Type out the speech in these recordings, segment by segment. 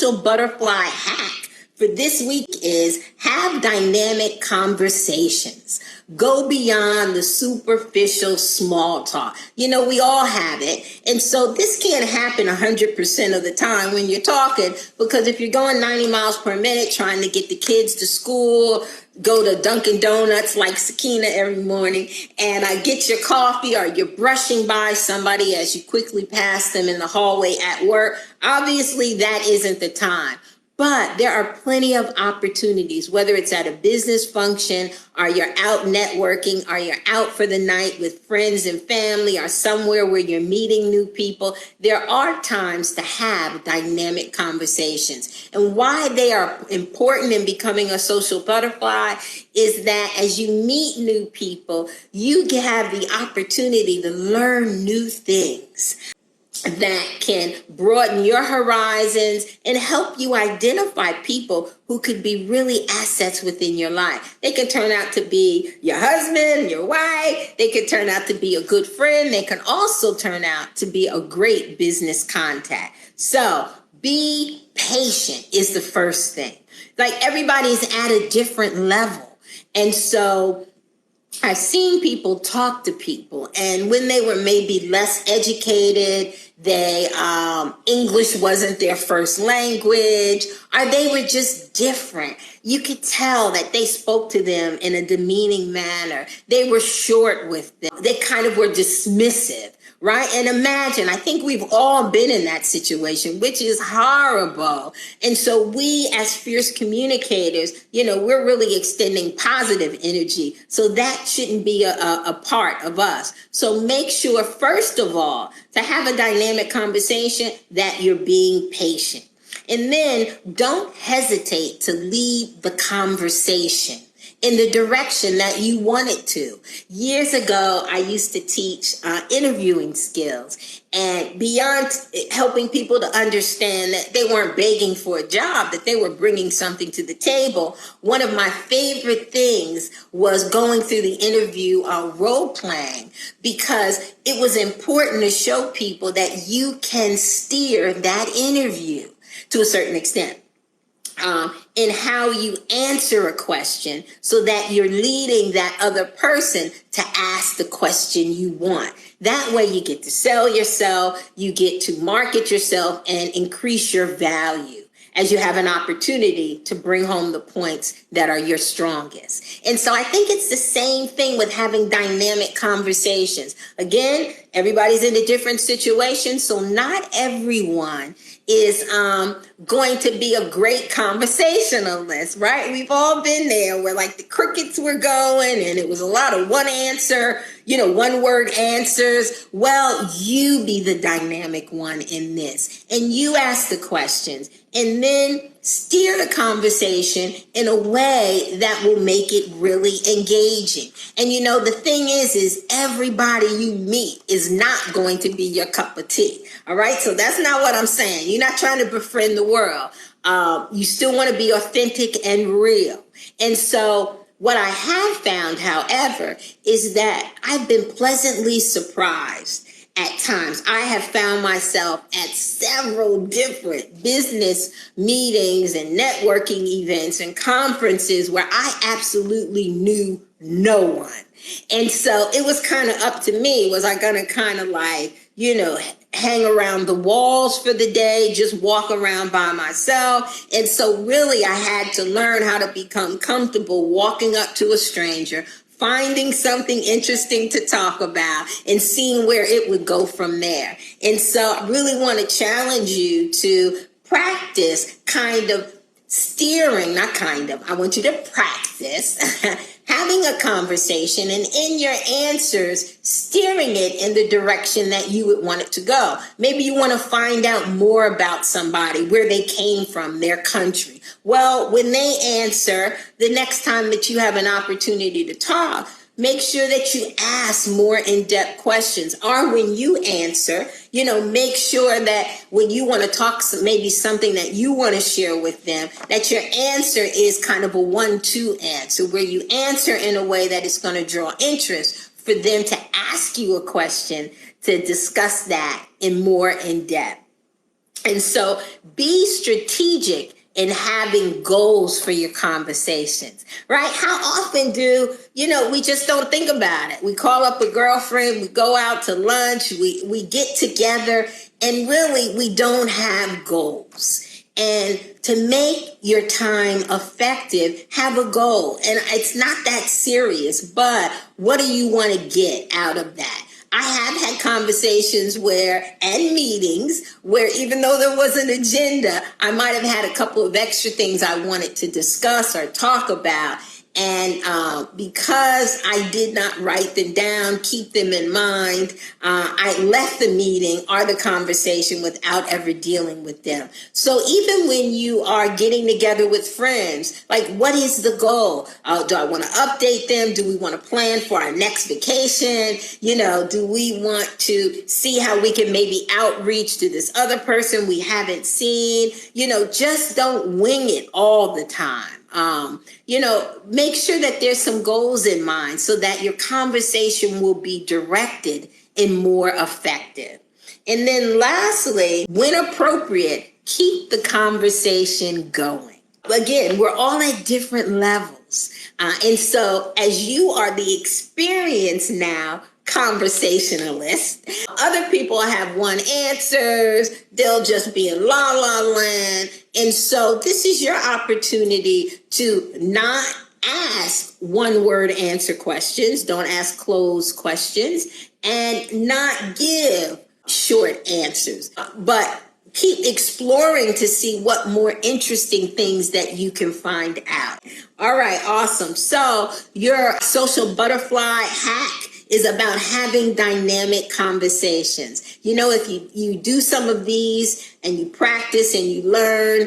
social butterfly hack for this week is have dynamic conversations. Go beyond the superficial small talk. You know, we all have it. And so this can't happen 100% of the time when you're talking, because if you're going 90 miles per minute trying to get the kids to school, go to Dunkin' Donuts like Sakina every morning, and get your coffee, or you're brushing by somebody as you quickly pass them in the hallway at work, obviously that isn't the time. But there are plenty of opportunities, whether it's at a business function, or you're out networking, or you're out for the night with friends and family, or somewhere where you're meeting new people. There are times to have dynamic conversations. And why they are important in becoming a social butterfly is that as you meet new people, you have the opportunity to learn new things that can broaden your horizons and help you identify people who could be really assets within your life. They can turn out to be your husband, your wife. They could turn out to be a good friend. They can also turn out to be a great business contact. So be patient is the first thing. Like, everybody's at a different level. And so I've seen people talk to people, and when they were maybe less educated, English wasn't their first language, or they were just different. You could tell that they spoke to them in a demeaning manner. They were short with them. They kind of were dismissive, right? And imagine, I think we've all been in that situation, which is horrible. And so we, as fierce communicators, we're really extending positive energy. So that shouldn't be a part of us. So make sure, first of all, to have a dynamic conversation, that you're being patient. And then don't hesitate to lead the conversation in the direction that you want it to. Years ago, I used to teach interviewing skills, and beyond helping people to understand that they weren't begging for a job, that they were bringing something to the table, one of my favorite things was going through the interview role playing, because it was important to show people that you can steer that interview to a certain extent. In how you answer a question, so that you're leading that other person to ask the question you want. That way you get to sell yourself, you get to market yourself, and increase your value as you have an opportunity to bring home the points that are your strongest. And so I think it's the same thing with having dynamic conversations. Again, everybody's in a different situation, so not everyone is going to be a great conversationalist, right? We've all been there where like the crickets were going and it was a lot of one answer, one word answers. Well, you be the dynamic one in this, and you ask the questions, and then steer the conversation in a way that will make it really engaging. And the thing is everybody you meet is not going to be your cup of tea. All right. So that's not what I'm saying. You're not trying to befriend the world. You still want to be authentic and real. And so what I have found, however, is that I've been pleasantly surprised. At times, I have found myself at several different business meetings and networking events and conferences where I absolutely knew no one. And so it was kind of up to me. Was I going to kind of hang around the walls for the day, just walk around by myself? And so really I had to learn how to become comfortable walking up to a stranger, finding something interesting to talk about, and seeing where it would go from there. And so I really want to challenge you to practice I want you to practice having a conversation, and in your answers, steering it in the direction that you would want it to go. Maybe you want to find out more about somebody, where they came from, their country. Well, when they answer, the next time that you have an opportunity to talk, make sure that you ask more in-depth questions. Or when you answer, make sure that when you want to talk maybe something that you want to share with them, that your answer is kind of a 1-2 answer, where you answer in a way that is going to draw interest for them to ask you a question to discuss that in more in depth. And so be strategic in having goals for your conversations, right? How often we just don't think about it. We call up a girlfriend, we go out to lunch, we get together, and really we don't have goals. And to make your time effective, have a goal. And it's not that serious, but what do you want to get out of that? I have had conversations and meetings where even though there was an agenda, I might have had a couple of extra things I wanted to discuss or talk about. And because I did not write them down, keep them in mind, I left the meeting or the conversation without ever dealing with them. So even when you are getting together with friends, like, what is the goal? Do I want to update them? Do we want to plan for our next vacation? Do we want to see how we can maybe outreach to this other person we haven't seen? Just don't wing it all the time. Make sure that there's some goals in mind so that your conversation will be directed and more effective. And then lastly, when appropriate, keep the conversation going. Again, we're all at different levels. And so as you are the experienced now conversationalist, other people have one answers. They'll just be in la la land. And so this is your opportunity to not ask one word answer questions. Don't ask closed questions and not give short answers, but keep exploring to see what more interesting things that you can find out. All right, awesome. So your social butterfly hack is about having dynamic conversations. If you do some of these and you practice and you learn,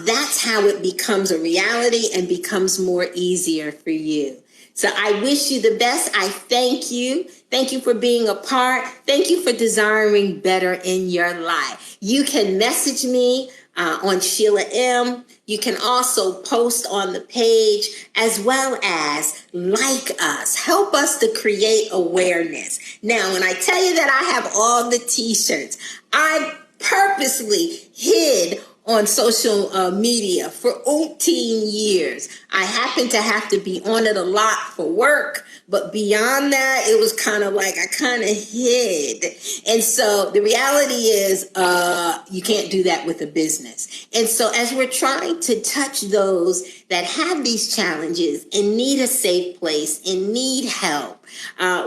that's how it becomes a reality and becomes more easier for you. So I wish you the best. I thank you. Thank you for being a part. Thank you for desiring better in your life. You can message me on Sheila M. You can also post on the page as well as like us. Help us to create awareness. Now, when I tell you that I have all the t-shirts, I purposely hid on social media for 18 years. I happen to have to be on it a lot for work, but beyond that, it was kind of like I kind of hid. And so the reality is you can't do that with a business. And so as we're trying to touch those that have these challenges and need a safe place and need help,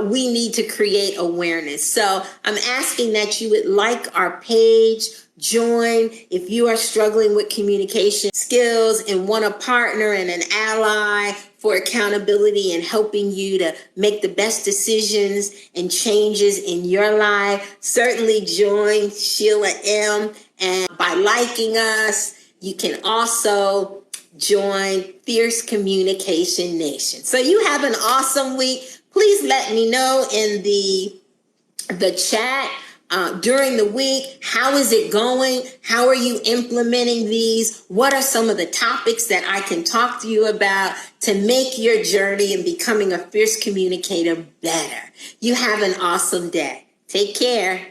we need to create awareness. So I'm asking that you would like our page, join if you are struggling with communication skills and want a partner and an ally for accountability and helping you to make the best decisions and changes in your life. Certainly join Sheila M. And by liking us, you can also join Fierce Communication Nation. So you have an awesome week. Please let me know in the chat during the week. How is it going? How are you implementing these? What are some of the topics that I can talk to you about to make your journey in becoming a fierce communicator better? You have an awesome day. Take care.